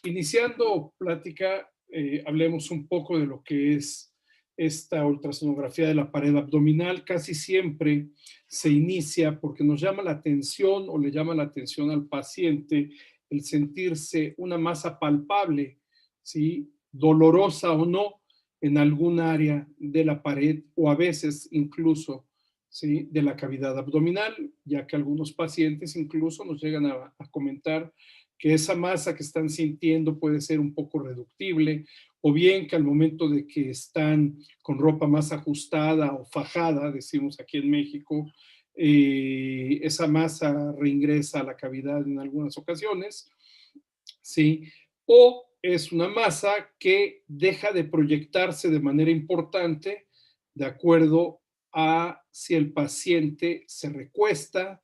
Iniciando plática, hablemos un poco de lo que es esta ultrasonografía de la pared abdominal. Casi siempre se inicia porque nos llama la atención o le llama la atención al paciente el sentirse una masa palpable, ¿sí? Dolorosa o no, en algún área de la pared o a veces incluso, ¿sí?, de la cavidad abdominal, ya que algunos pacientes incluso nos llegan a comentar que esa masa que están sintiendo puede ser un poco reductible, o bien que al momento de que están con ropa más ajustada o fajada, decimos aquí en México, esa masa reingresa a la cavidad en algunas ocasiones, ¿sí? O es una masa que deja de proyectarse de manera importante de acuerdo a si el paciente se recuesta,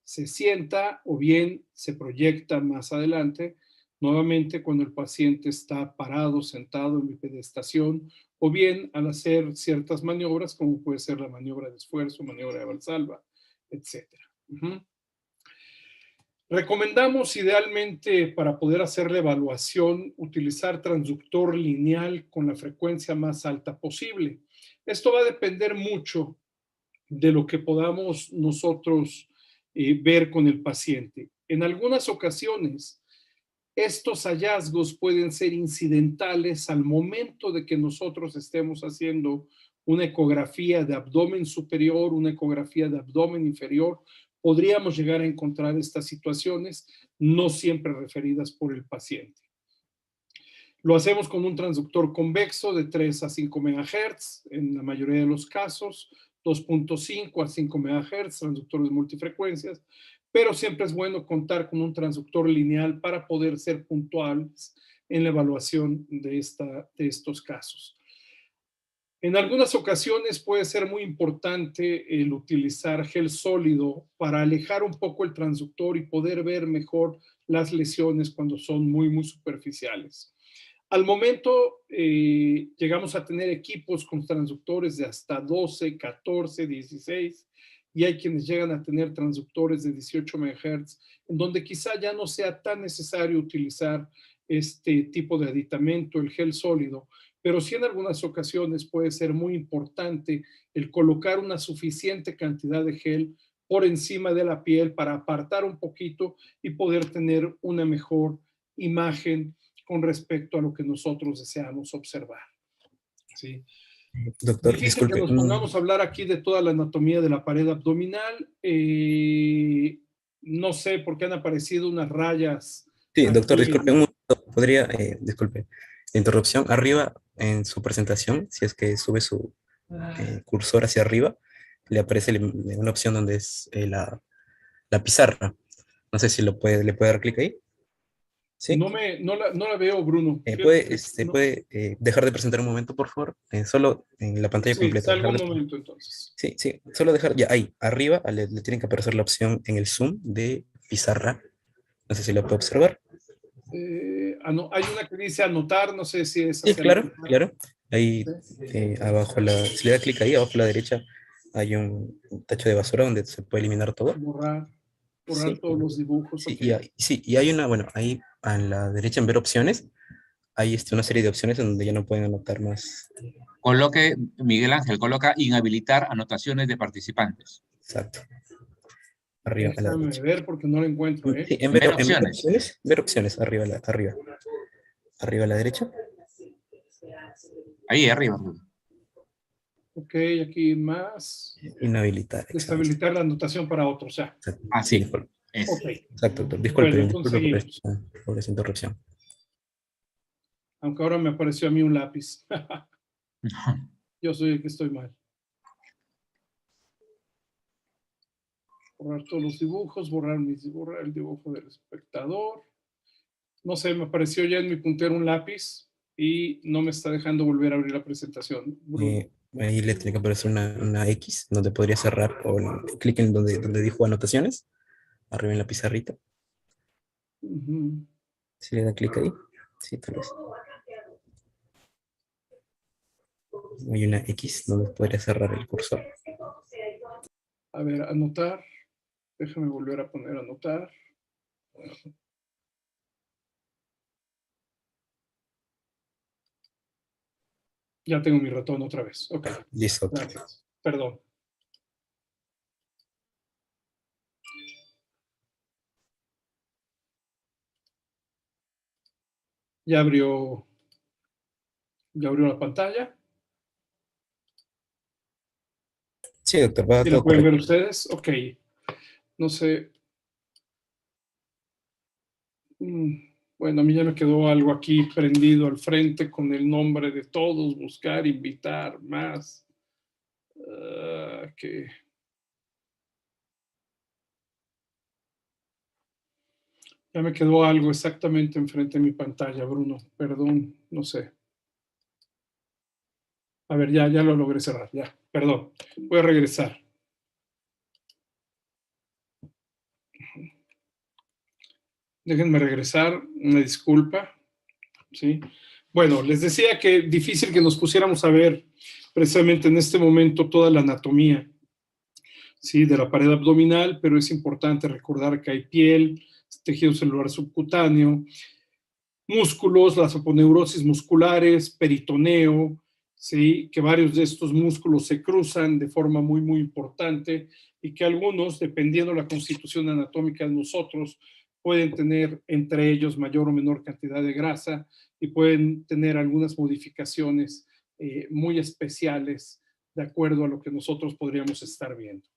se sienta o bien se proyecta más adelante, nuevamente cuando el paciente está parado, sentado en bipedestación, o bien al hacer ciertas maniobras, como puede ser la maniobra de esfuerzo, maniobra de Valsalva, etc. Recomendamos idealmente para poder hacer la evaluación utilizar transductor lineal con la frecuencia más alta posible. Esto va a depender mucho de lo que podamos nosotros ver con el paciente. En algunas ocasiones, estos hallazgos pueden ser incidentales al momento de que nosotros estemos haciendo una ecografía de abdomen superior, una ecografía de abdomen inferior. Podríamos llegar a encontrar estas situaciones, no siempre referidas por el paciente. Lo hacemos con un transductor convexo de 3 a 5 MHz, en la mayoría de los casos, 2.5 a 5 MHz, transductores multifrecuencias, pero siempre es bueno contar con un transductor lineal para poder ser puntuales en la evaluación de estos casos. En algunas ocasiones puede ser muy importante el utilizar gel sólido para alejar un poco el transductor y poder ver mejor las lesiones cuando son muy superficiales. Al momento llegamos a tener equipos con transductores de hasta 12, 14, 16 y hay quienes llegan a tener transductores de 18 MHz, en donde quizá ya no sea tan necesario utilizar este tipo de aditamento, el gel sólido, pero sí en algunas ocasiones puede ser muy importante el colocar una suficiente cantidad de gel por encima de la piel para apartar un poquito y poder tener una mejor imagen con respecto a lo que nosotros deseamos observar. ¿Sí? Doctor, Difícil que disculpe. nos pongamos a hablar aquí de toda la anatomía de la pared abdominal. No sé por qué han aparecido unas rayas. Sí, doctor, Aquí disculpe un momento. Podría, disculpe, la interrupción. Arriba en su presentación, si es que sube su cursor hacia arriba, le aparece una opción donde es la pizarra. No sé si le puede dar clic ahí. ¿Sí? no la veo, Bruno. Fíjate ¿Puede, que no. puede dejar de presentar un momento, por favor? Solo en la pantalla Sí, completa. salgo un momento entonces. Sí, sí, solo dejar, ya ahí, arriba le tienen que aparecer la opción en el zoom de pizarra. No sé si lo puede observar. Hay una que dice anotar, no sé si es Sí, hacia la claro, pizarra. claro. Ahí abajo, si le da clic ahí, abajo a la derecha, hay un tacho de basura donde se puede eliminar todo. Borrar Sí, todos los dibujos, sí, ok. y hay una, bueno, ahí a la derecha en ver opciones, hay una serie de opciones en donde ya no pueden anotar más. Coloque, Miguel Ángel, coloca inhabilitar anotaciones de participantes. Exacto. Arriba a la Déjame derecha. ver porque no lo encuentro, ¿eh? Sí, Ver opciones. ver opciones, arriba, arriba. Arriba a la derecha. Ahí arriba. Ok, aquí más. Inhabilitar, exacto. Deshabilitar la anotación para otros, ya. Ah, Sí, sí. disculpe. Es. Ok, Exacto, doctor. bueno, Disculpe, entonces disculpe seguimos. por esta interrupción. Aunque ahora me apareció a mí un lápiz. Yo soy el que estoy mal. Borrar todos los dibujos, borrar el dibujo del espectador. No sé, me apareció ya en mi puntero un lápiz y no me está dejando volver a abrir la presentación, Bruno. Ahí le tiene que aparecer una X donde podría cerrar o clic en donde dijo anotaciones, arriba en la pizarrita. Si le da clic ahí, sí, tal vez. Hay una X donde podría cerrar el cursor. A ver, anotar. Déjame volver a poner anotar. Ya tengo mi ratón otra vez. Ok, Listo. gracias. Perdón. Ya abrió la pantalla. Sí, doctor, va ¿Sí la todo pueden ver correcto. ustedes? Ok. No sé. Bueno, a mí ya me quedó algo aquí prendido al frente con el nombre de todos, buscar, invitar, más. Que ya me quedó algo exactamente enfrente de mi pantalla, Bruno. Perdón, no sé. A ver, ya lo logré cerrar, ya. Perdón. Voy a regresar. Déjenme regresar, una disculpa. ¿Sí? Bueno, les decía que difícil que nos pusiéramos a ver precisamente en este momento toda la anatomía, ¿sí? De la pared abdominal, pero es importante recordar que hay piel, tejido celular subcutáneo, músculos, las aponeurosis musculares, peritoneo, ¿sí? Que varios de estos músculos se cruzan de forma muy, muy importante y que algunos, dependiendo de la constitución anatómica de nosotros, pueden tener entre ellos mayor o menor cantidad de grasa y pueden tener algunas modificaciones muy especiales de acuerdo a lo que nosotros podríamos estar viendo.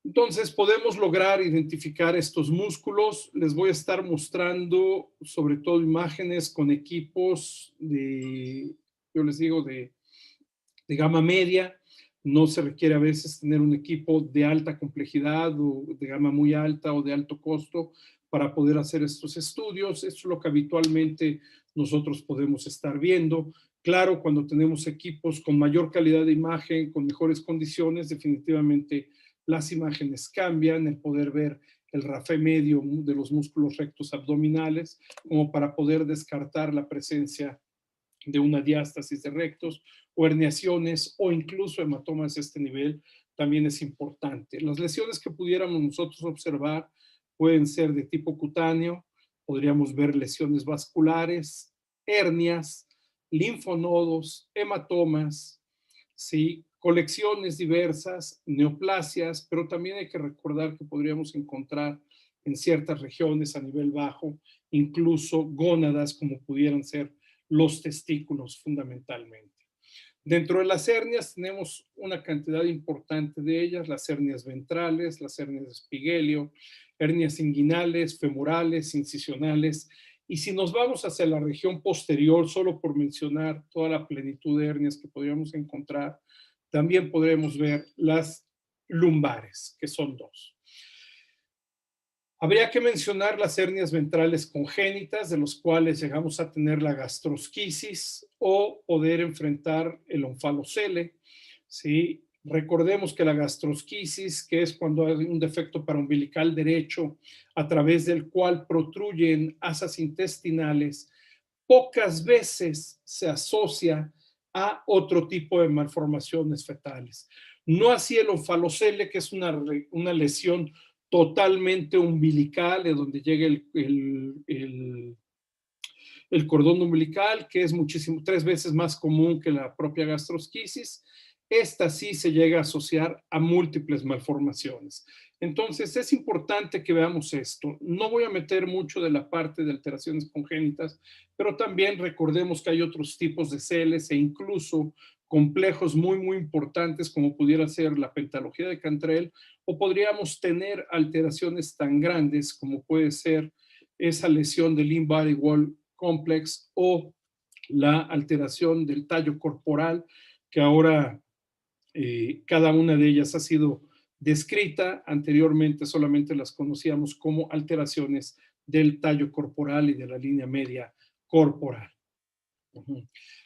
Entonces podemos lograr identificar estos músculos. Les voy a estar mostrando sobre todo imágenes con equipos yo les digo, de gama media. No se requiere a veces tener un equipo de alta complejidad o de gama muy alta o de alto costo para poder hacer estos estudios. Esto es lo que habitualmente nosotros podemos estar viendo. Claro, cuando tenemos equipos con mayor calidad de imagen, con mejores condiciones, definitivamente las imágenes cambian, el poder ver el rafé medio de los músculos rectos abdominales, como para poder descartar la presencia de una diástasis de rectos o herniaciones o incluso hematomas de este nivel, también es importante. Las lesiones que pudiéramos nosotros observar pueden ser de tipo cutáneo, podríamos ver lesiones vasculares, hernias, linfonodos, hematomas, ¿sí? Colecciones diversas, neoplasias, pero también hay que recordar que podríamos encontrar en ciertas regiones a nivel bajo, incluso gónadas como pudieran ser los testículos fundamentalmente. Dentro de las hernias tenemos una cantidad importante de ellas, las hernias ventrales, las hernias de Espigelio, hernias inguinales, femorales, incisionales, y si nos vamos hacia la región posterior, solo por mencionar toda la plenitud de hernias que podríamos encontrar, también podremos ver las lumbares, que son dos. Habría que mencionar las hernias ventrales congénitas, de los cuales llegamos a tener la gastrosquisis o poder enfrentar el onfalocele, ¿sí? Recordemos que la gastrosquisis, que es cuando hay un defecto paraumbilical derecho a través del cual protruyen asas intestinales, pocas veces se asocia a otro tipo de malformaciones fetales. No así el onfalocele, que es una lesión totalmente umbilical, de donde llega el cordón umbilical, que es 3 veces más común que la propia gastrosquisis. Esta sí se llega a asociar a múltiples malformaciones. Entonces es importante que veamos esto. No voy a meter mucho de la parte de alteraciones congénitas, pero también recordemos que hay otros tipos de celes e incluso complejos muy, muy importantes como pudiera ser la pentalogía de Cantrell, o podríamos tener alteraciones tan grandes como puede ser esa lesión del Lean Body Wall Complex o la alteración del tallo corporal, que ahora cada una de ellas ha sido descrita. Anteriormente solamente las conocíamos como alteraciones del tallo corporal y de la línea media corporal.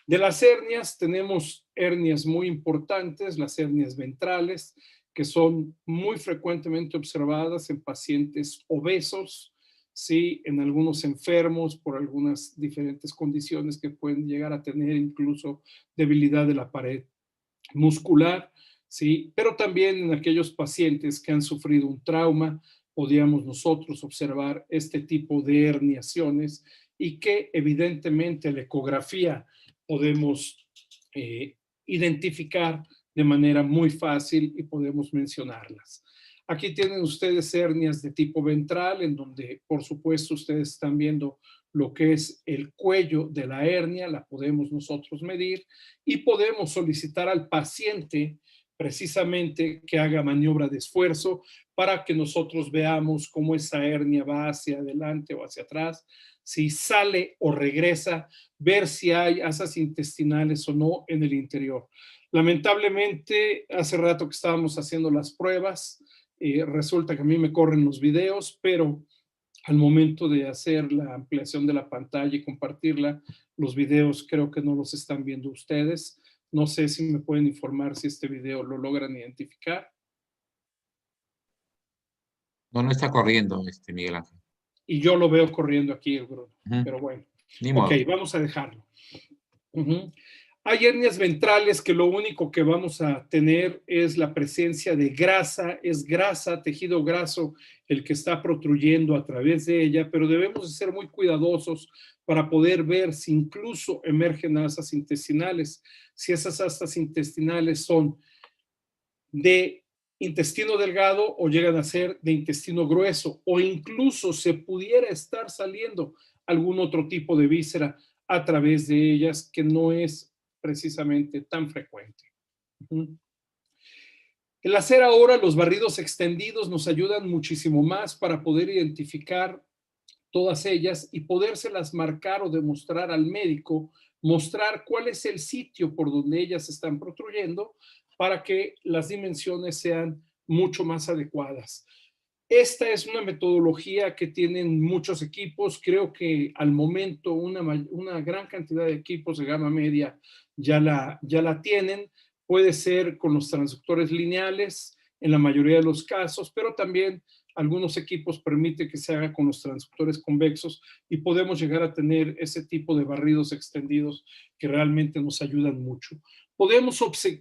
De las hernias tenemos hernias muy importantes, las hernias ventrales, que son muy frecuentemente observadas en pacientes obesos, sí, en algunos enfermos por algunas diferentes condiciones que pueden llegar a tener incluso debilidad de la pared muscular, sí, pero también en aquellos pacientes que han sufrido un trauma, podríamos nosotros observar este tipo de herniaciones y que evidentemente la ecografía podemos identificar de manera muy fácil y podemos mencionarlas. Aquí tienen ustedes hernias de tipo ventral, en donde, por supuesto, ustedes están viendo lo que es el cuello de la hernia, la podemos nosotros medir y podemos solicitar al paciente precisamente que haga maniobra de esfuerzo para que nosotros veamos cómo esa hernia va hacia adelante o hacia atrás, si sale o regresa, ver si hay asas intestinales o no en el interior. Lamentablemente, hace rato que estábamos haciendo las pruebas, resulta que a mí me corren los videos, pero al momento de hacer la ampliación de la pantalla y compartirla, los videos creo que no los están viendo ustedes. No sé si me pueden informar si este video lo logran identificar. No, no está corriendo, Miguel Ángel. Y yo lo veo corriendo aquí, Bruno. Pero bueno. Ni Ok, modo. vamos a dejarlo. Hay hernias ventrales que lo único que vamos a tener es la presencia de grasa, es grasa, tejido graso, el que está protruyendo a través de ella, pero debemos de ser muy cuidadosos para poder ver si incluso emergen asas intestinales. Si esas asas intestinales son de intestino delgado o llegan a ser de intestino grueso, o incluso se pudiera estar saliendo algún otro tipo de víscera a través de ellas, que no es precisamente tan frecuente. El hacer ahora los barridos extendidos nos ayudan muchísimo más para poder identificar todas ellas y podérselas marcar o demostrar al médico, mostrar cuál es el sitio por donde ellas están protruyendo para que las dimensiones sean mucho más adecuadas. Esta es una metodología que tienen muchos equipos. Creo que al momento una gran cantidad de equipos de gama media ya la tienen. Puede ser con los transductores lineales en la mayoría de los casos, pero también algunos equipos permiten que se haga con los transductores convexos y podemos llegar a tener ese tipo de barridos extendidos que realmente nos ayudan mucho. Podemos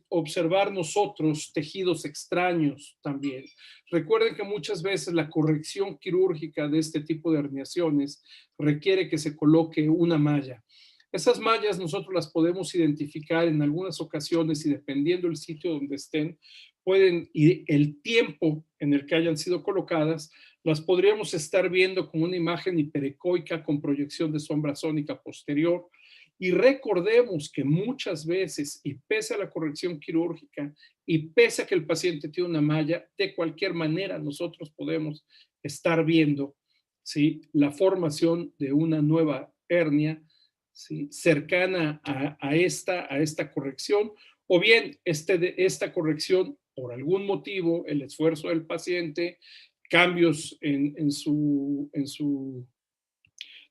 observar nosotros tejidos extraños también. Recuerden que muchas veces la corrección quirúrgica de este tipo de herniaciones requiere que se coloque una malla. Esas mallas nosotros las podemos identificar en algunas ocasiones y dependiendo del sitio donde estén, y el tiempo en el que hayan sido colocadas, las podríamos estar viendo con una imagen hiperecoica con proyección de sombra sónica posterior. Y recordemos que muchas veces, y pese a la corrección quirúrgica, y pese a que el paciente tiene una malla, de cualquier manera nosotros podemos estar viendo, ¿sí?, la formación de una nueva hernia, ¿sí?, cercana a esta corrección, o bien esta corrección por algún motivo, el esfuerzo del paciente, cambios en su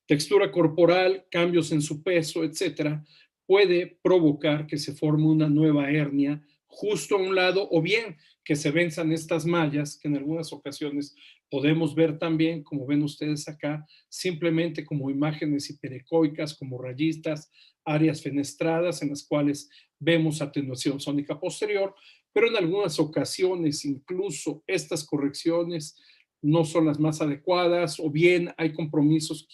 textura corporal, cambios en su peso, etcétera, puede provocar que se forme una nueva hernia justo a un lado, o bien que se venzan estas mallas, que en algunas ocasiones podemos ver también, como ven ustedes acá, simplemente como imágenes hiperecoicas, como rayistas, áreas fenestradas en las cuales vemos atenuación sónica posterior, pero en algunas ocasiones incluso estas correcciones no son las más adecuadas, o bien hay compromisos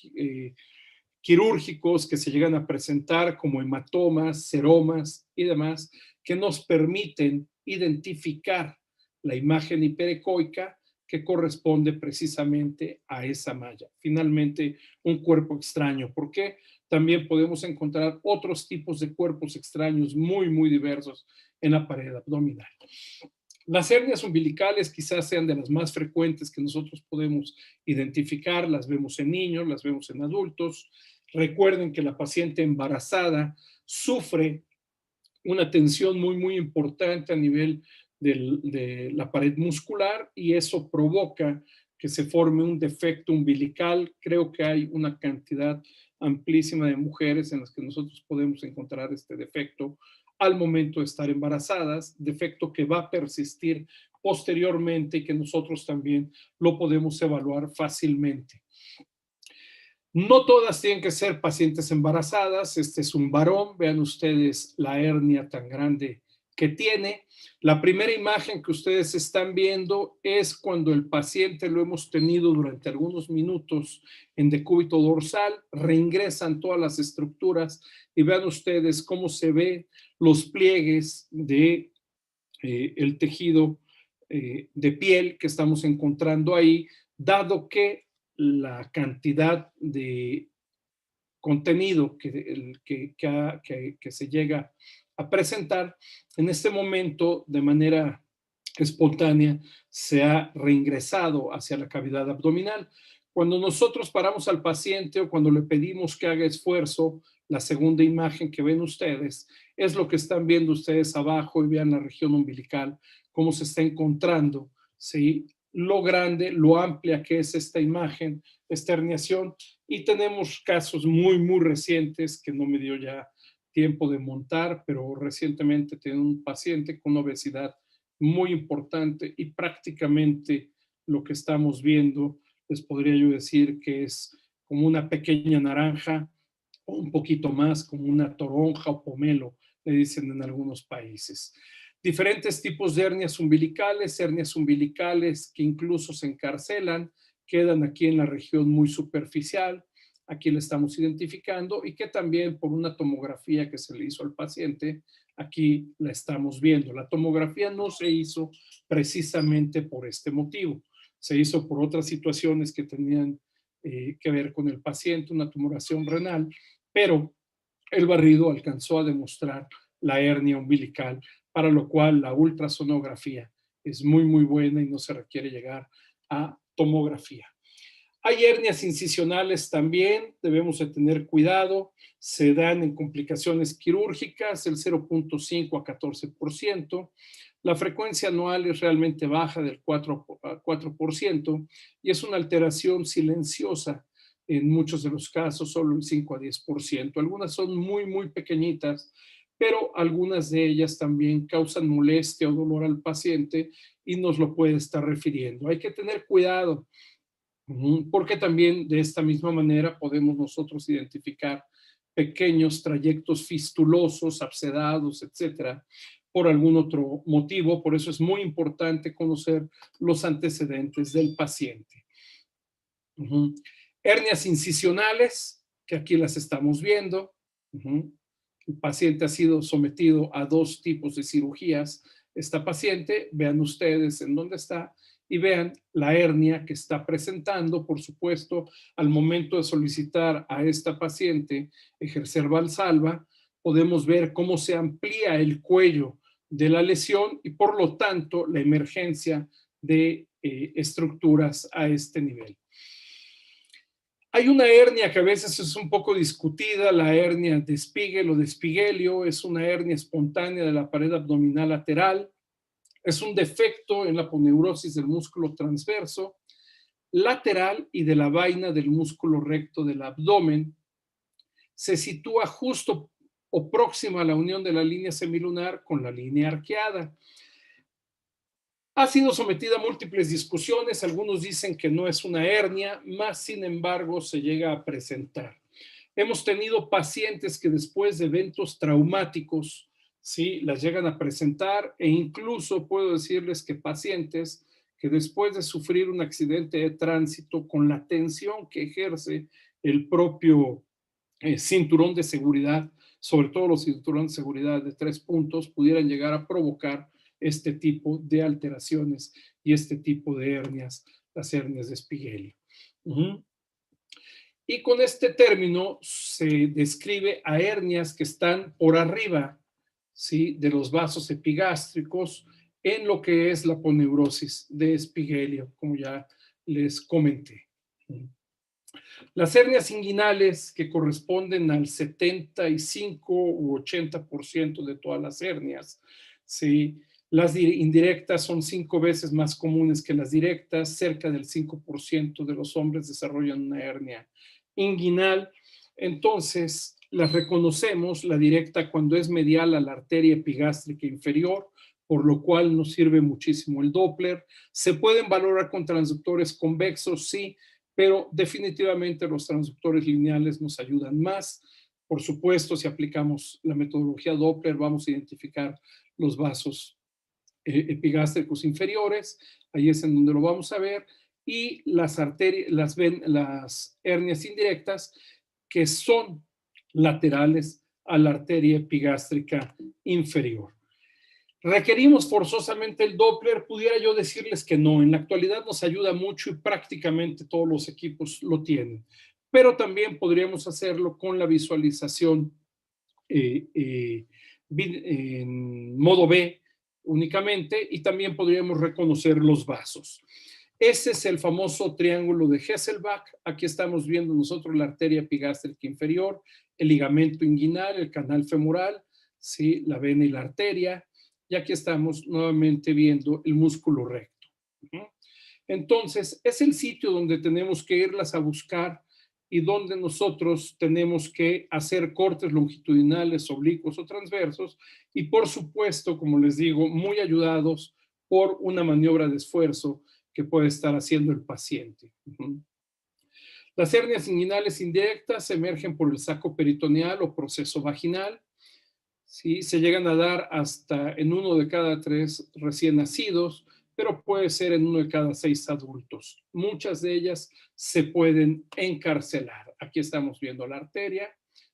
quirúrgicos que se llegan a presentar como hematomas, seromas y demás, que nos permiten identificar la imagen hiperecoica que corresponde precisamente a esa malla. Finalmente, un cuerpo extraño. ¿Por qué? También podemos encontrar otros tipos de cuerpos extraños muy, muy diversos en la pared abdominal. Las hernias umbilicales quizás sean de las más frecuentes que nosotros podemos identificar. Las vemos en niños, las vemos en adultos. Recuerden que la paciente embarazada sufre una tensión muy, muy importante a nivel de la pared muscular y eso provoca que se forme un defecto umbilical. Creo que hay una cantidad amplísima de mujeres en las que nosotros podemos encontrar este defecto al momento de estar embarazadas, defecto que va a persistir posteriormente y que nosotros también lo podemos evaluar fácilmente. No todas tienen que ser pacientes embarazadas. Este es un varón. Vean ustedes la hernia tan grande que tiene. La primera imagen que ustedes están viendo es cuando el paciente lo hemos tenido durante algunos minutos en decúbito dorsal, reingresan todas las estructuras y vean ustedes cómo se ven los pliegues de el tejido de piel que estamos encontrando ahí, dado que la cantidad de contenido que se llega a presentar en este momento de manera espontánea se ha reingresado hacia la cavidad abdominal. Cuando nosotros paramos al paciente o cuando le pedimos que haga esfuerzo, la segunda imagen que ven ustedes es lo que están viendo ustedes abajo y vean la región umbilical, cómo se está encontrando, ¿sí? Lo grande, lo amplia que es esta imagen, esta herniación. Y tenemos casos muy, muy recientes que no me dio ya tiempo de montar, pero recientemente tengo un paciente con obesidad muy importante y prácticamente lo que estamos viendo, les podría yo decir que es como una pequeña naranja o un poquito más, como una toronja o pomelo, le dicen en algunos países. Diferentes tipos de hernias umbilicales que incluso se encarcelan, quedan aquí en la región muy superficial, aquí la estamos identificando y que también por una tomografía que se le hizo al paciente, aquí la estamos viendo. La tomografía no se hizo precisamente por este motivo, se hizo por otras situaciones que tenían que ver con el paciente, una tumoración renal, pero el barrido alcanzó a demostrar la hernia umbilical, para lo cual la ultrasonografía es muy, muy buena y no se requiere llegar a tomografía. Hay hernias incisionales también, debemos de tener cuidado, se dan en complicaciones quirúrgicas, el 0.5 a 14%, la frecuencia anual es realmente baja del 4% y es una alteración silenciosa en muchos de los casos, solo el 5 a 10%. Algunas son muy, muy pequeñitas, pero algunas de ellas también causan molestia o dolor al paciente y nos lo puede estar refiriendo. Hay que tener cuidado, porque también de esta misma manera podemos nosotros identificar pequeños trayectos fistulosos, abscedados, etcétera, por algún otro motivo. Por eso es muy importante conocer los antecedentes del paciente. Hernias incisionales, que aquí las estamos viendo. El paciente ha sido sometido a 2 tipos de cirugías. Esta paciente, vean ustedes en dónde está y vean la hernia que está presentando. Por supuesto, al momento de solicitar a esta paciente ejercer Valsalva, podemos ver cómo se amplía el cuello de la lesión y por lo tanto la emergencia de estructuras a este nivel. Hay una hernia que a veces es un poco discutida, la hernia de Spiegel o de Spiegelio, es una hernia espontánea de la pared abdominal lateral, es un defecto en la aponeurosis del músculo transverso, lateral y de la vaina del músculo recto del abdomen. Se sitúa justo o próxima a la unión de la línea semilunar con la línea arqueada. Ha sido sometida a múltiples discusiones, algunos dicen que no es una hernia, más sin embargo se llega a presentar. Hemos tenido pacientes que después de eventos traumáticos, sí, las llegan a presentar e incluso puedo decirles que pacientes que después de sufrir un accidente de tránsito con la tensión que ejerce el propio cinturón de seguridad, sobre todo los cinturones de seguridad de 3 puntos, pudieran llegar a provocar este tipo de alteraciones y este tipo de hernias, las hernias de Spiegelio. Y con este término se describe a hernias que están por arriba, ¿sí?, de los vasos epigástricos en lo que es la aponeurosis de Spiegelio, como ya les comenté. Las hernias inguinales, que corresponden al 75 u 80% de todas las hernias, ¿sí? Las indirectas son 5 veces más comunes que las directas, cerca del 5% de los hombres desarrollan una hernia inguinal. Entonces, las reconocemos, la directa cuando es medial a la arteria epigástrica inferior, por lo cual nos sirve muchísimo el Doppler. Se pueden valorar con transductores convexos, sí, pero definitivamente los transductores lineales nos ayudan más. Por supuesto, si aplicamos la metodología Doppler, vamos a identificar los vasos epigástricos inferiores, ahí es en donde lo vamos a ver, y las hernias indirectas, que son laterales a la arteria epigástrica inferior. ¿Requerimos forzosamente el Doppler? Pudiera yo decirles que no. En la actualidad nos ayuda mucho y prácticamente todos los equipos lo tienen. Pero también podríamos hacerlo con la visualización en modo B únicamente, y también podríamos reconocer los vasos. Ese es el famoso triángulo de Hesselbach. Aquí estamos viendo nosotros la arteria epigástrica inferior, el ligamento inguinal, el canal femoral, ¿sí? La vena y la arteria. Y aquí estamos nuevamente viendo el músculo recto. Entonces, es el sitio donde tenemos que irlas a buscar y donde nosotros tenemos que hacer cortes longitudinales, oblicuos o transversos, y por supuesto, como les digo, muy ayudados por una maniobra de esfuerzo que puede estar haciendo el paciente. Las hernias inguinales indirectas emergen por el saco peritoneal o proceso vaginal. ¿Sí? Se llegan a dar hasta en 1 de cada 3 recién nacidos, pero puede ser en 1 de cada 6 adultos. Muchas de ellas se pueden encarcelar. Aquí estamos viendo la arteria,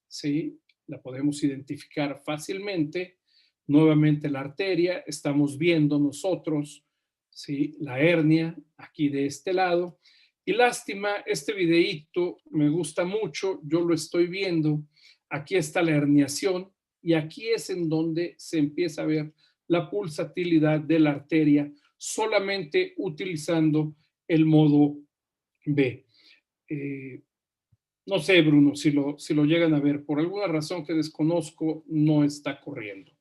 ¿sí? La podemos identificar fácilmente. Nuevamente la arteria, estamos viendo nosotros, ¿sí? La hernia aquí de este lado. Y lástima, este videíto me gusta mucho, yo lo estoy viendo. Aquí está la herniación y aquí es en donde se empieza a ver la pulsatilidad de la arteria solamente utilizando el modo B. No sé, Bruno, si lo llegan a ver, por alguna razón que desconozco, no está corriendo.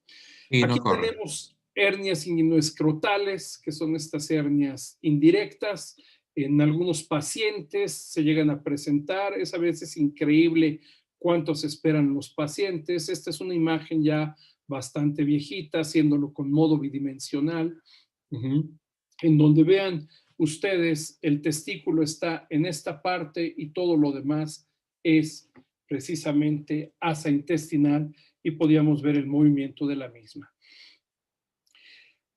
Sí, Aquí no corre. tenemos hernias inguinoescrotales, que son estas hernias indirectas. En algunos pacientes se llegan a presentar, es a veces increíble cuántos esperan los pacientes. Esta es una imagen ya bastante viejita, haciéndolo con modo bidimensional, en donde vean ustedes el testículo está en esta parte y todo lo demás es precisamente asa intestinal y podíamos ver el movimiento de la misma.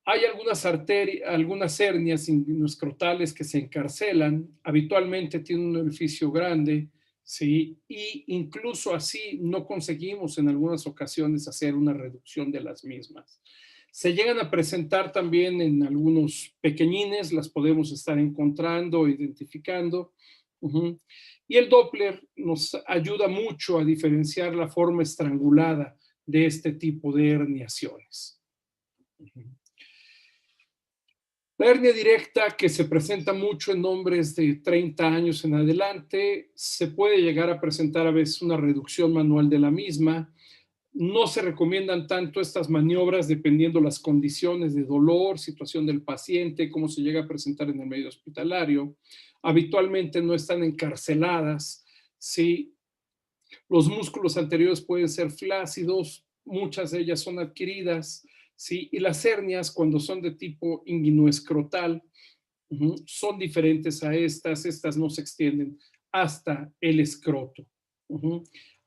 Hay algunas hernias inguinoescrotales que se encarcelan, habitualmente tienen un orificio grande, ¿sí? Y incluso así no conseguimos en algunas ocasiones hacer una reducción de las mismas. Se llegan a presentar también en algunos pequeñines, las podemos estar encontrando, identificando. Y el Doppler nos ayuda mucho a diferenciar la forma estrangulada de este tipo de herniaciones. La hernia directa, que se presenta mucho en hombres de 30 años en adelante, se puede llegar a presentar a veces una reducción manual de la misma. No se recomiendan tanto estas maniobras dependiendo las condiciones de dolor, situación del paciente, cómo se llega a presentar en el medio hospitalario. Habitualmente no están encarceladas, ¿sí? Los músculos anteriores pueden ser flácidos, muchas de ellas son adquiridas, ¿sí? Y las hernias, cuando son de tipo inguinoescrotal, son diferentes a estas no se extienden hasta el escroto.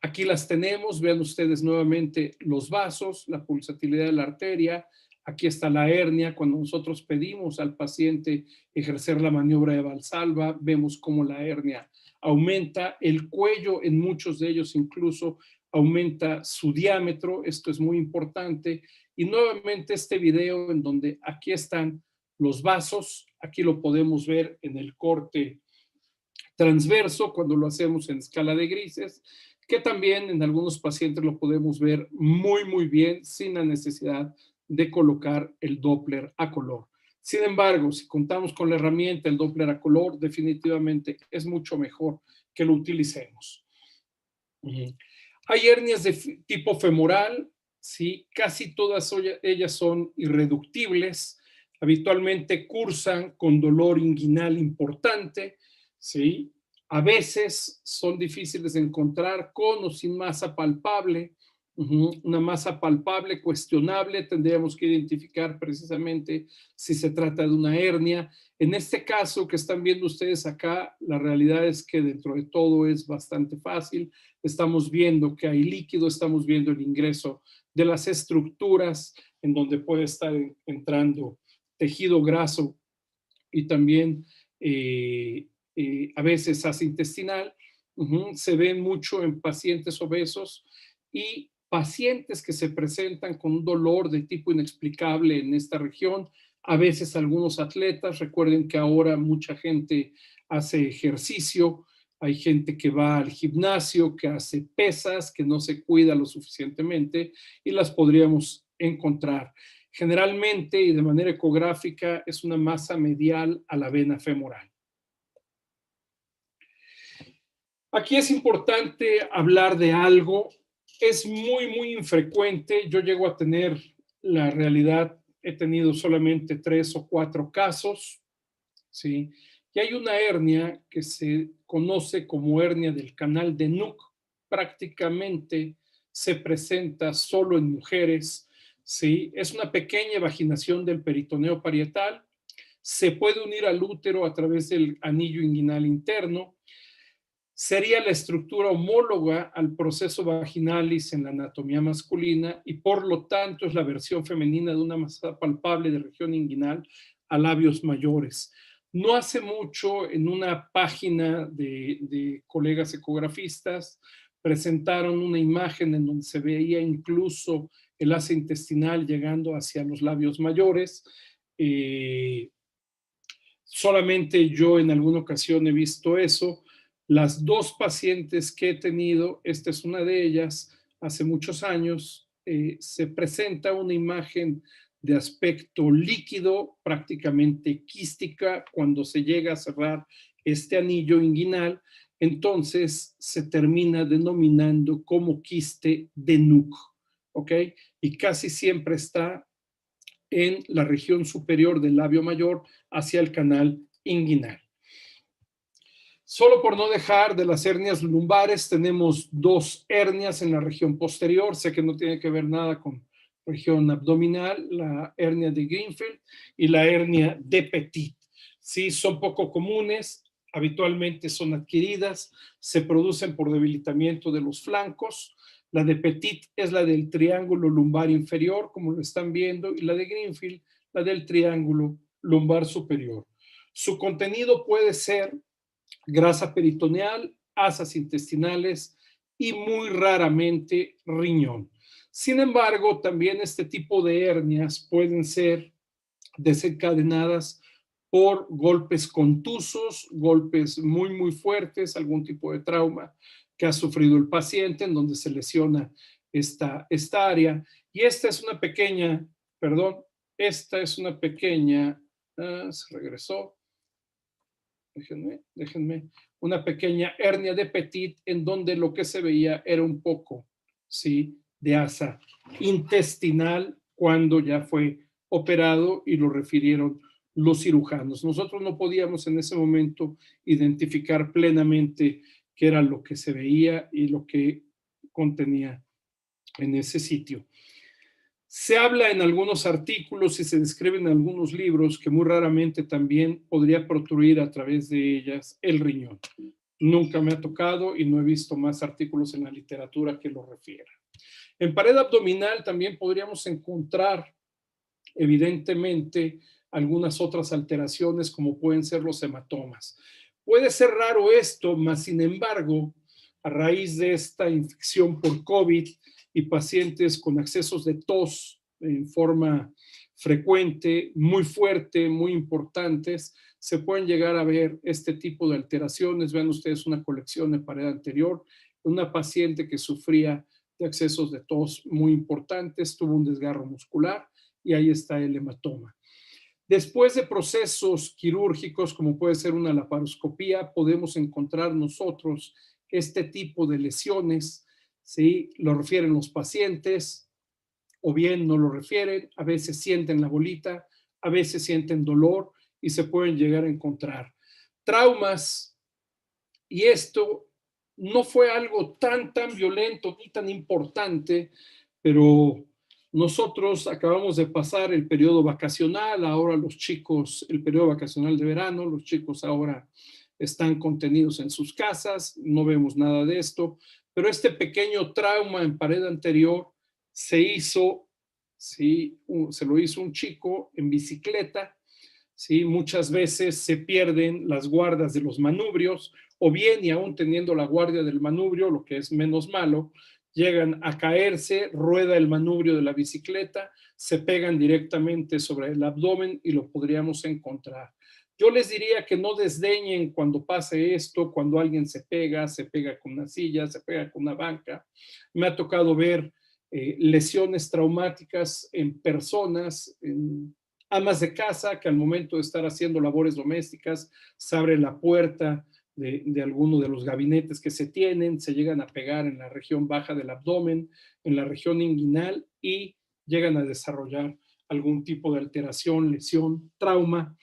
Aquí las tenemos, vean ustedes nuevamente los vasos, la pulsatilidad de la arteria. Aquí está la hernia. Cuando nosotros pedimos al paciente ejercer la maniobra de Valsalva, vemos cómo la hernia aumenta. El cuello, en muchos de ellos incluso, aumenta su diámetro. Esto es muy importante. Y nuevamente este video en donde aquí están los vasos. Aquí lo podemos ver en el corte transverso cuando lo hacemos en escala de grises, que también en algunos pacientes lo podemos ver muy, muy bien sin la necesidad de colocar el Doppler a color. Sin embargo, si contamos con la herramienta, el Doppler a color, definitivamente es mucho mejor que lo utilicemos. Hay hernias de tipo femoral, ¿sí? Casi todas ellas son irreductibles, habitualmente cursan con dolor inguinal importante, ¿sí? A veces son difíciles de encontrar con o sin masa palpable. Una masa palpable, cuestionable, tendríamos que identificar precisamente si se trata de una hernia. En este caso que están viendo ustedes acá, la realidad es que dentro de todo es bastante fácil. Estamos viendo que hay líquido, estamos viendo el ingreso de las estructuras en donde puede estar entrando tejido graso y también a veces asa intestinal. Se ven mucho en pacientes obesos y pacientes que se presentan con un dolor de tipo inexplicable en esta región, a veces algunos atletas. Recuerden que ahora mucha gente hace ejercicio, hay gente que va al gimnasio, que hace pesas, que no se cuida lo suficientemente y las podríamos encontrar. Generalmente y de manera ecográfica es una masa medial a la vena femoral. Aquí es importante hablar de algo. Es muy infrecuente. Yo llego a tener, la realidad, he tenido solamente 3 o 4 casos, ¿sí? Y hay una hernia que se conoce como hernia del canal de Nuc. Prácticamente se presenta solo en mujeres, ¿sí? Es una pequeña vaginación del peritoneo parietal. Se puede unir al útero a través del anillo inguinal interno. Sería la estructura homóloga al proceso vaginalis en la anatomía masculina y por lo tanto es la versión femenina de una masa palpable de región inguinal a labios mayores. No hace mucho, en una página de colegas ecografistas, presentaron una imagen en donde se veía incluso el asa intestinal llegando hacia los labios mayores. Solamente yo en alguna ocasión he visto eso. Las 2 pacientes que he tenido, esta es una de ellas, hace muchos años, se presenta una imagen de aspecto líquido, prácticamente quística, cuando se llega a cerrar este anillo inguinal, entonces se termina denominando como quiste de Nuc, ¿ok? Y casi siempre está en la región superior del labio mayor hacia el canal inguinal. Solo por no dejar de las hernias lumbares, tenemos 2 hernias en la región posterior. Sé que no tiene que ver nada con región abdominal, la hernia de Greenfield y la hernia de Petit. Sí, son poco comunes, habitualmente son adquiridas, se producen por debilitamiento de los flancos. La de Petit es la del triángulo lumbar inferior, como lo están viendo, y la de Greenfield, la del triángulo lumbar superior. Su contenido puede ser grasa peritoneal, asas intestinales y muy raramente riñón. Sin embargo, también este tipo de hernias pueden ser desencadenadas por golpes contusos, golpes muy fuertes, algún tipo de trauma que ha sufrido el paciente en donde se lesiona esta área. Y esta es una pequeña, se regresó, déjenme, una pequeña hernia de Petit en donde lo que se veía era un poco, ¿sí?, de asa intestinal cuando ya fue operado y lo refirieron los cirujanos. Nosotros no podíamos en ese momento identificar plenamente qué era lo que se veía y lo que contenía en ese sitio. Se habla en algunos artículos y se describen en algunos libros que muy raramente también podría protruir a través de ellas el riñón. Nunca me ha tocado y no he visto más artículos en la literatura que lo refieran. En pared abdominal también podríamos encontrar, evidentemente, algunas otras alteraciones como pueden ser los hematomas. Puede ser raro esto, mas sin embargo, a raíz de esta infección por COVID y pacientes con accesos de tos en forma frecuente, muy fuerte, muy importantes, se pueden llegar a ver este tipo de alteraciones. Vean ustedes una colección de pared anterior, una paciente que sufría de accesos de tos muy importantes, tuvo un desgarro muscular y ahí está el hematoma. Después de procesos quirúrgicos, como puede ser una laparoscopía, podemos encontrar nosotros este tipo de lesiones, ¿sí? Lo refieren los pacientes o bien no lo refieren, a veces sienten la bolita, a veces sienten dolor y se pueden llegar a encontrar traumas. Y esto no fue algo tan violento ni tan importante, pero nosotros acabamos de pasar el periodo vacacional, ahora los chicos, el periodo vacacional de verano, los chicos ahora están contenidos en sus casas, no vemos nada de esto, pero este pequeño trauma en pared anterior se hizo, ¿sí? Se lo hizo un chico en bicicleta, ¿sí? Muchas veces se pierden las guardas de los manubrios, o bien, y aún teniendo la guardia del manubrio, lo que es menos malo, llegan a caerse, rueda el manubrio de la bicicleta, se pegan directamente sobre el abdomen y lo podríamos encontrar. Yo les diría que no desdeñen cuando pase esto, cuando alguien se pega con una silla, se pega con una banca. Me ha tocado ver lesiones traumáticas en personas, en amas de casa, que al momento de estar haciendo labores domésticas, se abre la puerta de alguno de los gabinetes que se tienen, se llegan a pegar en la región baja del abdomen, en la región inguinal y llegan a desarrollar algún tipo de alteración, lesión, trauma,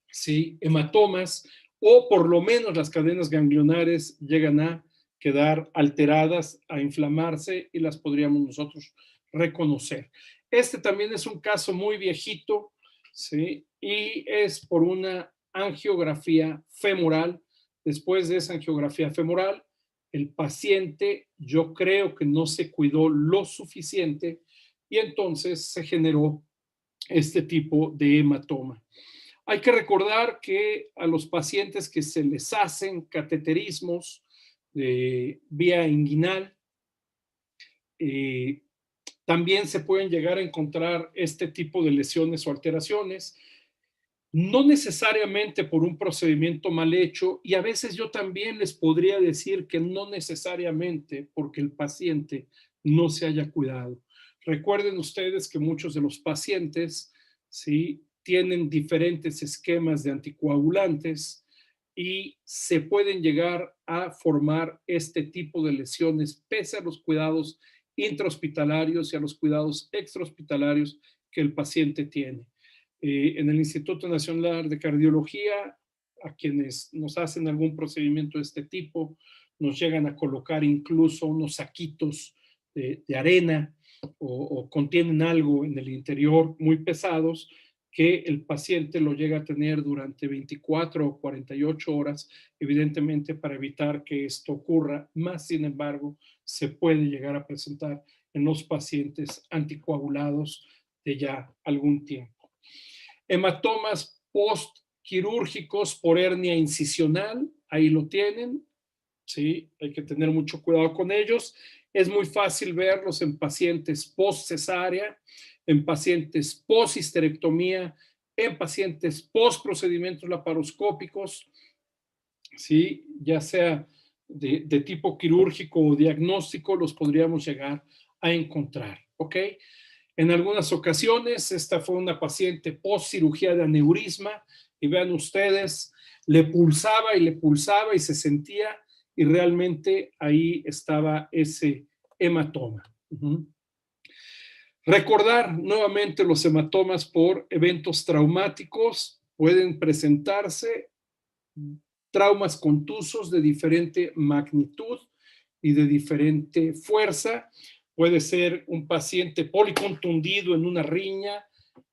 ¿sí? Hematomas, o por lo menos las cadenas ganglionares llegan a quedar alteradas, a inflamarse y las podríamos nosotros reconocer. Este también es un caso muy viejito, ¿sí? Y es por una angiografía femoral. Después de esa angiografía femoral, el paciente, yo creo que no se cuidó lo suficiente y entonces se generó este tipo de hematoma. Hay que recordar que a los pacientes que se les hacen cateterismos de vía inguinal, también se pueden llegar a encontrar este tipo de lesiones o alteraciones, no necesariamente por un procedimiento mal hecho, y a veces yo también les podría decir que no necesariamente porque el paciente no se haya cuidado. Recuerden ustedes que muchos de los pacientes, ¿sí?, tienen diferentes esquemas de anticoagulantes y se pueden llegar a formar este tipo de lesiones pese a los cuidados intrahospitalarios y a los cuidados extrahospitalarios que el paciente tiene. En el Instituto Nacional de Cardiología, a quienes nos hacen algún procedimiento de este tipo, nos llegan a colocar incluso unos saquitos de arena o contienen algo en el interior muy pesados que el paciente lo llega a tener durante 24 o 48 horas, evidentemente para evitar que esto ocurra. Más sin embargo, se puede llegar a presentar en los pacientes anticoagulados de ya algún tiempo. Hematomas postquirúrgicos por hernia incisional, ahí lo tienen, ¿sí? Hay que tener mucho cuidado con ellos. Es muy fácil verlos en pacientes post-cesárea, en pacientes post-histerectomía, en pacientes post-procedimientos laparoscópicos, ¿sí? Ya sea de tipo quirúrgico o diagnóstico, los podríamos llegar a encontrar, ¿ok? En algunas ocasiones, esta fue una paciente post cirugía de aneurisma y vean ustedes, le pulsaba y se sentía y realmente ahí estaba ese hematoma. Recordar nuevamente los hematomas por eventos traumáticos pueden presentarse traumas contusos de diferente magnitud y de diferente fuerza. Puede ser un paciente policontundido en una riña.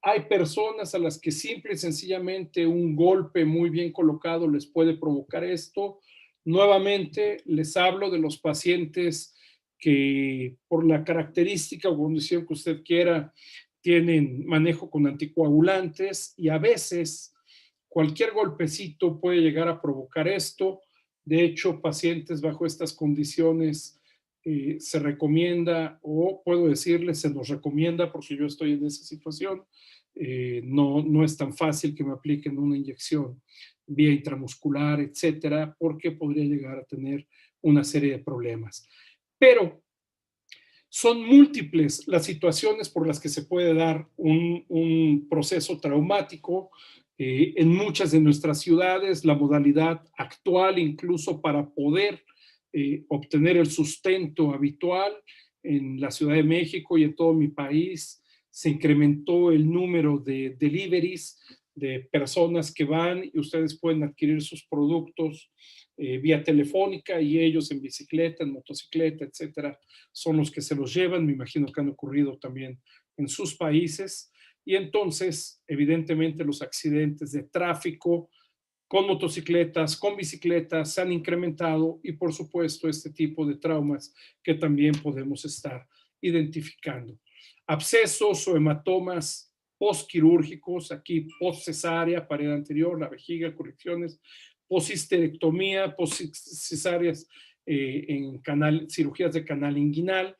Hay personas a las que simple y sencillamente un golpe muy bien colocado les puede provocar esto. Nuevamente les hablo de los pacientes que por la característica o condición que usted quiera tienen manejo con anticoagulantes y a veces cualquier golpecito puede llegar a provocar esto. De hecho, pacientes bajo estas condiciones se recomienda, o puedo decirles, se nos recomienda, porque yo estoy en esa situación, no es tan fácil que me apliquen una inyección vía intramuscular, etcétera, porque podría llegar a tener una serie de problemas. Pero son múltiples las situaciones por las que se puede dar un proceso traumático. En muchas de nuestras ciudades, la modalidad actual, incluso para poder obtener el sustento habitual, en la Ciudad de México y en todo mi país, se incrementó el número de deliveries de personas que van y ustedes pueden adquirir sus productos vía telefónica y ellos en bicicleta, en motocicleta, etcétera, son los que se los llevan. Me imagino que han ocurrido también en sus países. Y entonces, evidentemente, los accidentes de tráfico con motocicletas, con bicicletas, se han incrementado y, por supuesto, este tipo de traumas que también podemos estar identificando. Abscesos o hematomas postquirúrgicos, aquí postcesárea, pared anterior, la vejiga, correcciones, poshisterectomía, postcesáreas en cirugías de canal inguinal.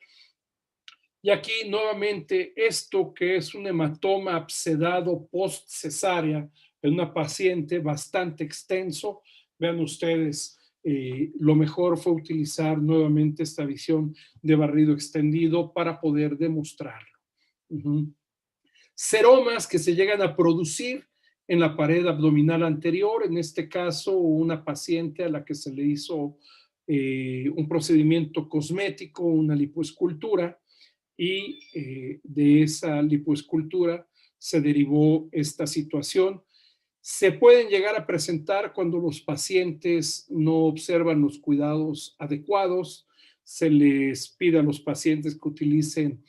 Y aquí nuevamente esto que es un hematoma abscedado postcesárea en una paciente bastante extenso. Vean ustedes, lo mejor fue utilizar nuevamente esta visión de barrido extendido para poder demostrarlo. Seromas que se llegan a producir en la pared abdominal anterior, en este caso una paciente a la que se le hizo un procedimiento cosmético, una lipoescultura, y de esa lipoescultura se derivó esta situación. Se pueden llegar a presentar cuando los pacientes no observan los cuidados adecuados. Se les pide a los pacientes que utilicen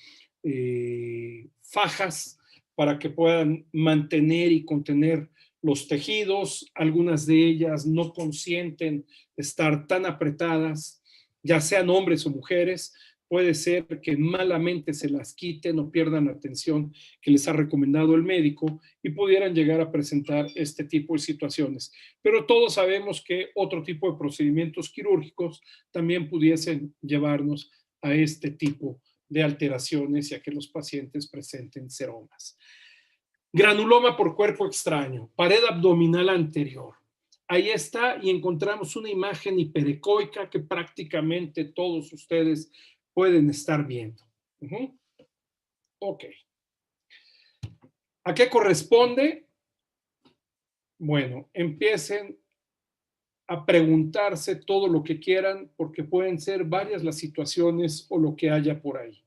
fajas para que puedan mantener y contener los tejidos. Algunas de ellas no consienten estar tan apretadas, ya sean hombres o mujeres. Puede ser que malamente se las quiten o pierdan la atención que les ha recomendado el médico y pudieran llegar a presentar este tipo de situaciones. Pero todos sabemos que otro tipo de procedimientos quirúrgicos también pudiesen llevarnos a este tipo de alteraciones y a que los pacientes presenten seromas. Granuloma por cuerpo extraño, pared abdominal anterior. Ahí está y encontramos una imagen hiperecoica que prácticamente todos ustedes pueden estar viendo. Ok. ¿A qué corresponde? Bueno, empiecen a preguntarse todo lo que quieran porque pueden ser varias las situaciones o lo que haya por ahí.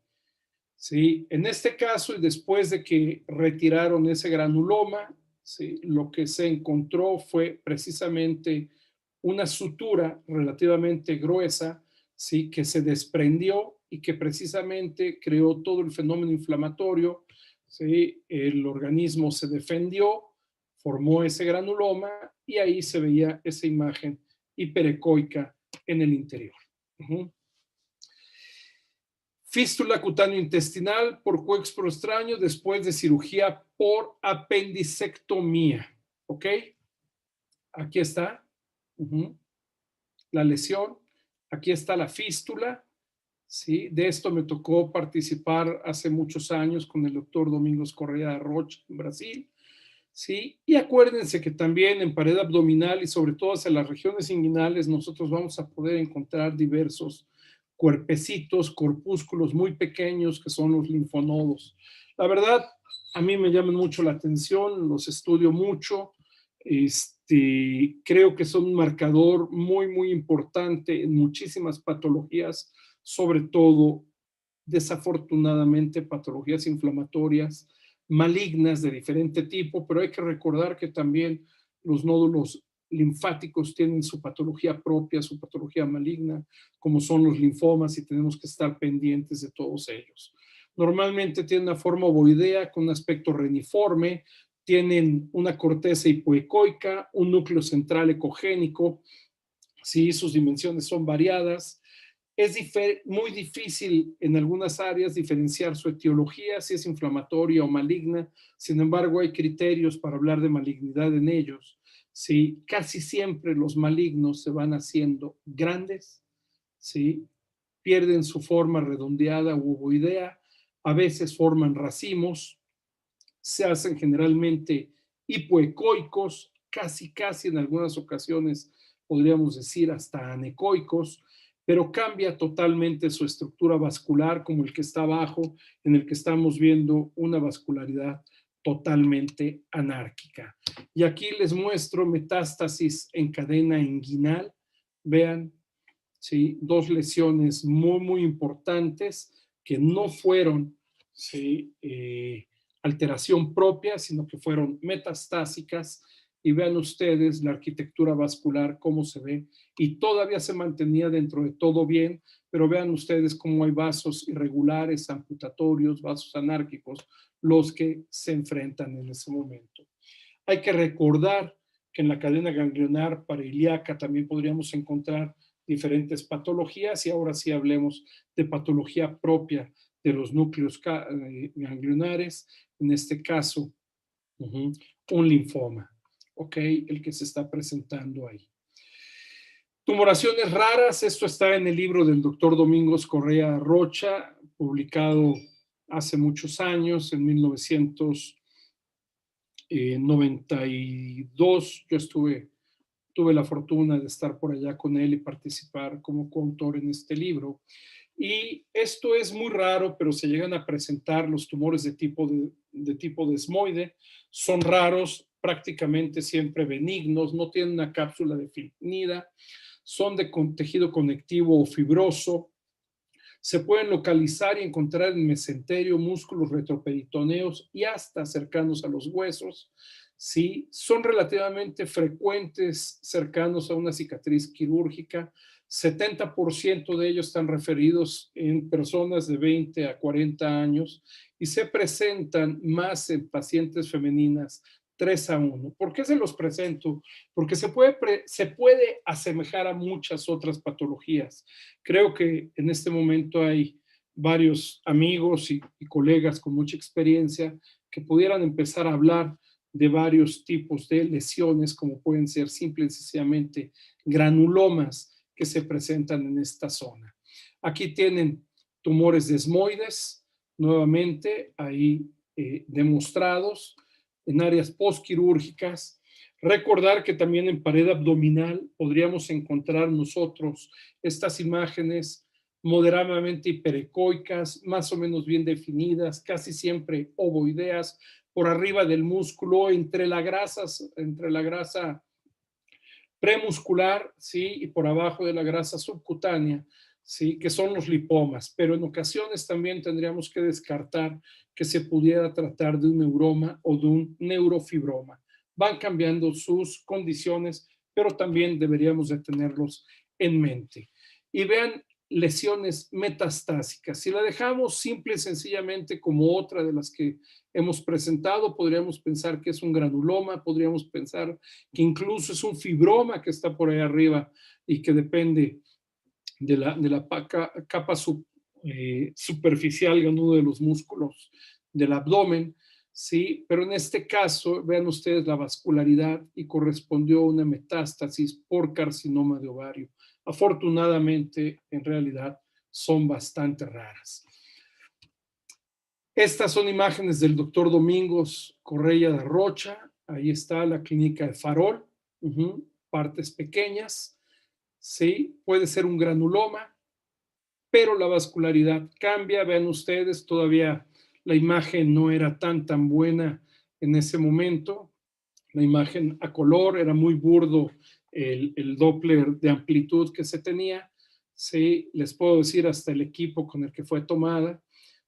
¿Sí? En este caso, y después de que retiraron ese granuloma, ¿sí? Lo que se encontró fue precisamente una sutura relativamente gruesa, ¿sí? Que se desprendió y que precisamente creó todo el fenómeno inflamatorio, ¿sí? El organismo se defendió, formó ese granuloma y ahí se veía esa imagen hiperecoica en el interior. Fístula cutáneo intestinal por coexpro extraño después de cirugía por apendicectomía. ¿Ok? Aquí está la lesión. Aquí está la fístula. ¿Sí? De esto me tocó participar hace muchos años con el doctor Domingos Correa de Rocha en Brasil. ¿Sí? Y acuérdense que también en pared abdominal y sobre todo hacia las regiones inguinales nosotros vamos a poder encontrar diversos cuerpecitos, corpúsculos muy pequeños que son los linfonodos. La verdad, a mí me llaman mucho la atención, los estudio mucho, creo que son un marcador muy, muy importante en muchísimas patologías, sobre todo, desafortunadamente, patologías inflamatorias, malignas de diferente tipo, pero hay que recordar que también los nódulos linfáticos tienen su patología propia, su patología maligna, como son los linfomas, y tenemos que estar pendientes de todos ellos. Normalmente tienen una forma ovoidea con un aspecto reniforme, tienen una corteza hipoecoica, un núcleo central ecogénico, sí, sus dimensiones son variadas. Es muy difícil en algunas áreas diferenciar su etiología, si es inflamatoria o maligna. Sin embargo, hay criterios para hablar de malignidad en ellos. ¿Sí? Casi siempre los malignos se van haciendo grandes, ¿sí? Pierden su forma redondeada u ovoidea, a veces forman racimos, se hacen generalmente hipoecoicos, casi en algunas ocasiones podríamos decir hasta anecoicos, pero cambia totalmente su estructura vascular, como el que está abajo, en el que estamos viendo una vascularidad totalmente anárquica. Y aquí les muestro metástasis en cadena inguinal. Vean, ¿sí? Dos lesiones muy, muy importantes que no fueron, ¿sí? alteración propia, sino que fueron metastásicas. Y vean ustedes la arquitectura vascular, cómo se ve, y todavía se mantenía dentro de todo bien, pero vean ustedes cómo hay vasos irregulares, amputatorios, vasos anárquicos, los que se enfrentan en ese momento. Hay que recordar que en la cadena ganglionar parailíaca también podríamos encontrar diferentes patologías, y ahora sí hablemos de patología propia de los núcleos ganglionares, en este caso, un linfoma, ¿ok? El que se está presentando ahí. Tumoraciones raras, esto está en el libro del doctor Domingos Correa Rocha, publicado hace muchos años, en 1992. Yo tuve la fortuna de estar por allá con él y participar como coautor en este libro. Y esto es muy raro, pero se llegan a presentar los tumores de tipo desmoide. Son raros, prácticamente siempre benignos, no tienen una cápsula definida, son de tejido conectivo o fibroso. Se pueden localizar y encontrar en mesenterio, músculos retroperitoneos y hasta cercanos a los huesos. Sí, son relativamente frecuentes cercanos a una cicatriz quirúrgica. 70% de ellos están referidos en personas de 20 a 40 años y se presentan más en pacientes femeninas 3-1. ¿Por qué se los presento? Porque se puede asemejar a muchas otras patologías. Creo que en este momento hay varios amigos y colegas con mucha experiencia que pudieran empezar a hablar de varios tipos de lesiones, como pueden ser simple y sencillamente granulomas que se presentan en esta zona. Aquí tienen tumores desmoides, nuevamente ahí demostrados en áreas postquirúrgicas. Recordar que también en pared abdominal podríamos encontrar nosotros estas imágenes moderadamente hiperecoicas, más o menos bien definidas, casi siempre ovoideas, por arriba del músculo, entre la grasa premuscular, ¿sí? Y por abajo de la grasa subcutánea, ¿sí? Que son los lipomas. Pero en ocasiones también tendríamos que descartar que se pudiera tratar de un neuroma o de un neurofibroma. Van cambiando sus condiciones, pero también deberíamos de tenerlos en mente. Y vean lesiones metastásicas. Si la dejamos simple y sencillamente como otra de las que hemos presentado, podríamos pensar que es un granuloma, podríamos pensar que incluso es un fibroma que está por ahí arriba y que depende de la capa superficial de uno de los músculos del abdomen, ¿sí? Pero en este caso, vean ustedes la vascularidad y correspondió a una metástasis por carcinoma de ovario. Afortunadamente, en realidad, son bastante raras. Estas son imágenes del doctor Domingos Correa de Rocha. Ahí está la clínica de Farol, partes pequeñas. Sí, puede ser un granuloma, pero la vascularidad cambia. Vean ustedes, todavía la imagen no era tan buena en ese momento. La imagen a color, era muy burdo el Doppler de amplitud que se tenía. Sí, les puedo decir hasta el equipo con el que fue tomada.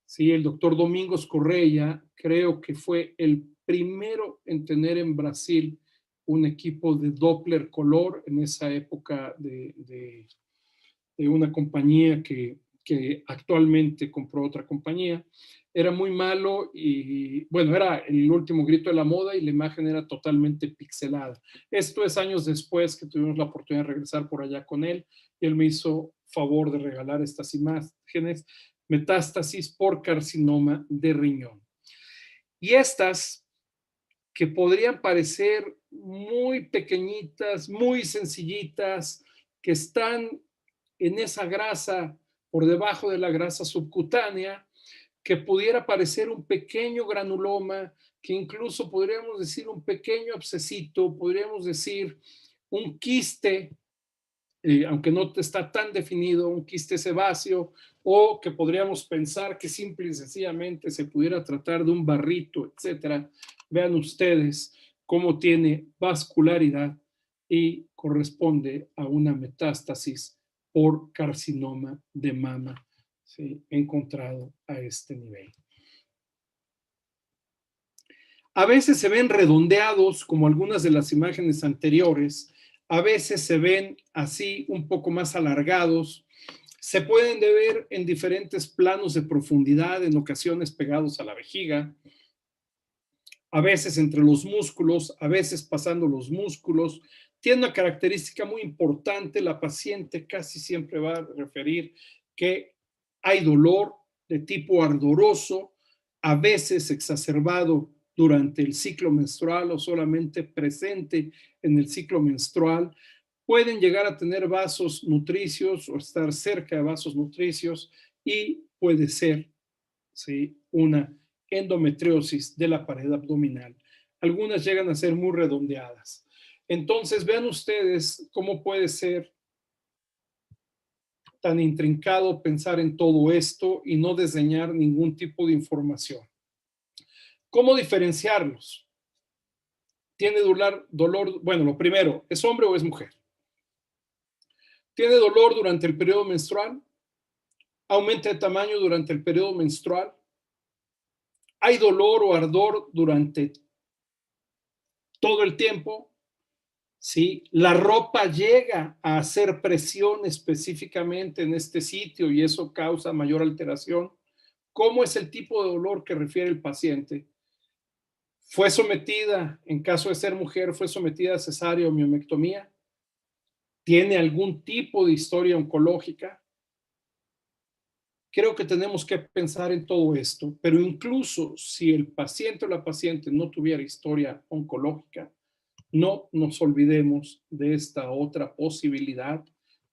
Sí, el doctor Domingos Correa creo que fue el primero en tener en Brasil un equipo de Doppler color en esa época de una compañía que actualmente compró otra compañía. Era muy malo y bueno, era el último grito de la moda y la imagen era totalmente pixelada. Esto es años después que tuvimos la oportunidad de regresar por allá con él y él me hizo favor de regalar estas imágenes, metástasis por carcinoma de riñón. Y estas que podrían parecer muy pequeñitas, muy sencillitas, que están en esa grasa por debajo de la grasa subcutánea, que pudiera parecer un pequeño granuloma, que incluso podríamos decir un pequeño abscesito, podríamos decir un quiste, aunque no está tan definido, un quiste sebáceo, o que podríamos pensar que simple y sencillamente se pudiera tratar de un barrito, etcétera. Vean ustedes cómo tiene vascularidad y corresponde a una metástasis por carcinoma de mama, ¿sí? Encontrado a este nivel. A veces se ven redondeados, como algunas de las imágenes anteriores. A veces se ven así un poco más alargados. Se pueden ver en diferentes planos de profundidad, en ocasiones pegados a la vejiga, a veces entre los músculos, a veces pasando los músculos. Tiene una característica muy importante: la paciente casi siempre va a referir que hay dolor de tipo ardoroso, a veces exacerbado durante el ciclo menstrual o solamente presente en el ciclo menstrual. Pueden llegar a tener vasos nutricios o estar cerca de vasos nutricios, y puede ser, ¿sí?, una endometriosis de la pared abdominal. Algunas llegan a ser muy redondeadas. Entonces, vean ustedes cómo puede ser tan intrincado pensar en todo esto y no desdeñar ningún tipo de información. ¿Cómo diferenciarlos? ¿Tiene dolor? Bueno, lo primero, ¿es hombre o es mujer? ¿Tiene dolor durante el periodo menstrual? ¿Aumenta de tamaño durante el periodo menstrual? ¿Hay dolor o ardor durante todo el tiempo? ¿Sí? La ropa llega a hacer presión específicamente en este sitio y eso causa mayor alteración. ¿Cómo es el tipo de dolor que refiere el paciente? ¿Fue sometida, en caso de ser mujer, fue sometida a cesárea o miomectomía? ¿Tiene algún tipo de historia oncológica? Creo que tenemos que pensar en todo esto, pero incluso si el paciente o la paciente no tuviera historia oncológica, no nos olvidemos de esta otra posibilidad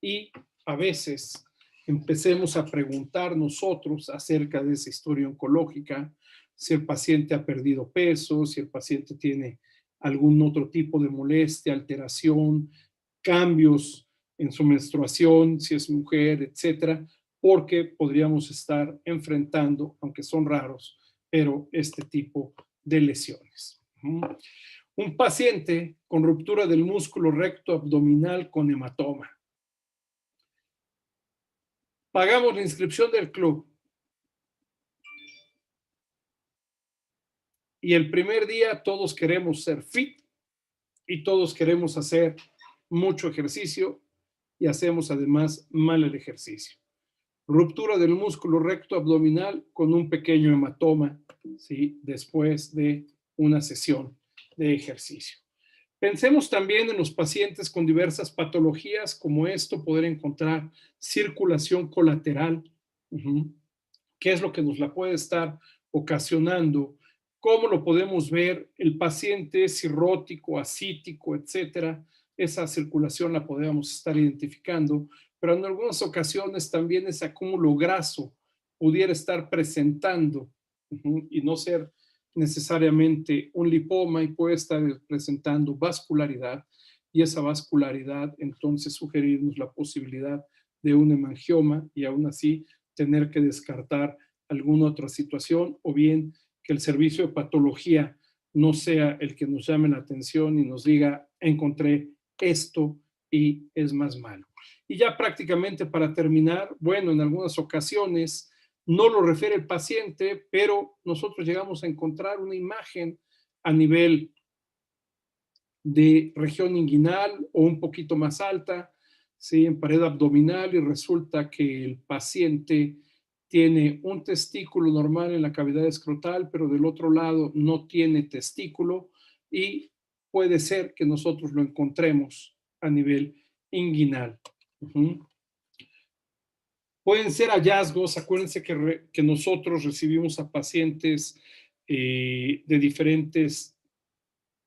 y a veces empecemos a preguntar nosotros acerca de esa historia oncológica, si el paciente ha perdido peso, si el paciente tiene algún otro tipo de molestia, alteración, cambios en su menstruación, si es mujer, etcétera, porque podríamos estar enfrentando, aunque son raros, pero este tipo de lesiones. Un paciente con ruptura del músculo recto abdominal con hematoma. Pagamos la inscripción del club y el primer día todos queremos ser fit y todos queremos hacer mucho ejercicio y hacemos además mal el ejercicio. Ruptura del músculo recto abdominal con un pequeño hematoma, ¿sí?, después de una sesión de ejercicio. Pensemos también en los pacientes con diversas patologías, como esto, poder encontrar circulación colateral. ¿Qué es lo que nos la puede estar ocasionando? ¿Cómo lo podemos ver? El paciente es cirrótico, ascítico, etcétera. Esa circulación la podemos estar identificando, pero en algunas ocasiones también ese acúmulo graso pudiera estar presentando y no ser necesariamente un lipoma, y puede estar presentando vascularidad, y esa vascularidad entonces sugerirnos la posibilidad de un hemangioma y aún así tener que descartar alguna otra situación, o bien que el servicio de patología no sea el que nos llame la atención y nos diga: encontré esto y es más malo. Y ya prácticamente para terminar, bueno, en algunas ocasiones no lo refiere el paciente, pero nosotros llegamos a encontrar una imagen a nivel de región inguinal o un poquito más alta, ¿sí?, en pared abdominal, y resulta que el paciente tiene un testículo normal en la cavidad escrotal, pero del otro lado no tiene testículo, y puede ser que nosotros lo encontremos a nivel inguinal. Pueden ser hallazgos. Acuérdense que nosotros recibimos a pacientes de diferentes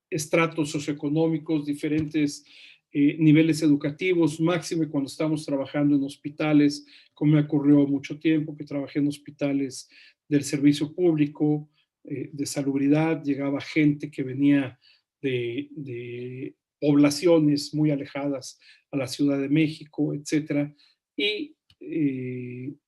estratos socioeconómicos, diferentes niveles educativos, máxime cuando estamos trabajando en hospitales, como me ocurrió mucho tiempo que trabajé en hospitales del servicio público, de salubridad. Llegaba gente que venía de poblaciones muy alejadas a la Ciudad de México, etcétera, y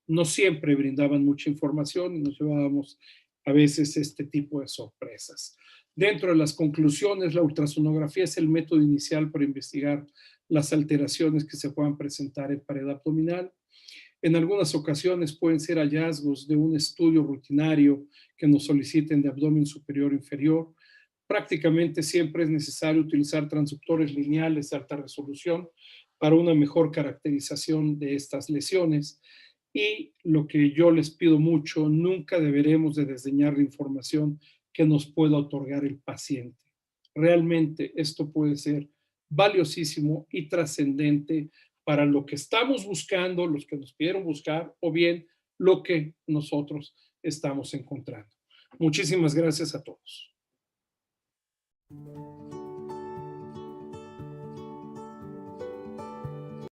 no siempre brindaban mucha información y nos llevábamos a veces este tipo de sorpresas. Dentro de las conclusiones, la ultrasonografía es el método inicial para investigar las alteraciones que se puedan presentar en pared abdominal. En algunas ocasiones pueden ser hallazgos de un estudio rutinario que nos soliciten de abdomen superior o inferior. prácticamente siempre es necesario utilizar transductores lineales de alta resolución para una mejor caracterización de estas lesiones. Y lo que yo les pido mucho, nunca deberemos de desdeñar la información que nos pueda otorgar el paciente. Realmente esto puede ser valiosísimo y trascendente para lo que estamos buscando, los que nos pidieron buscar, o bien lo que nosotros estamos encontrando. Muchísimas gracias a todos.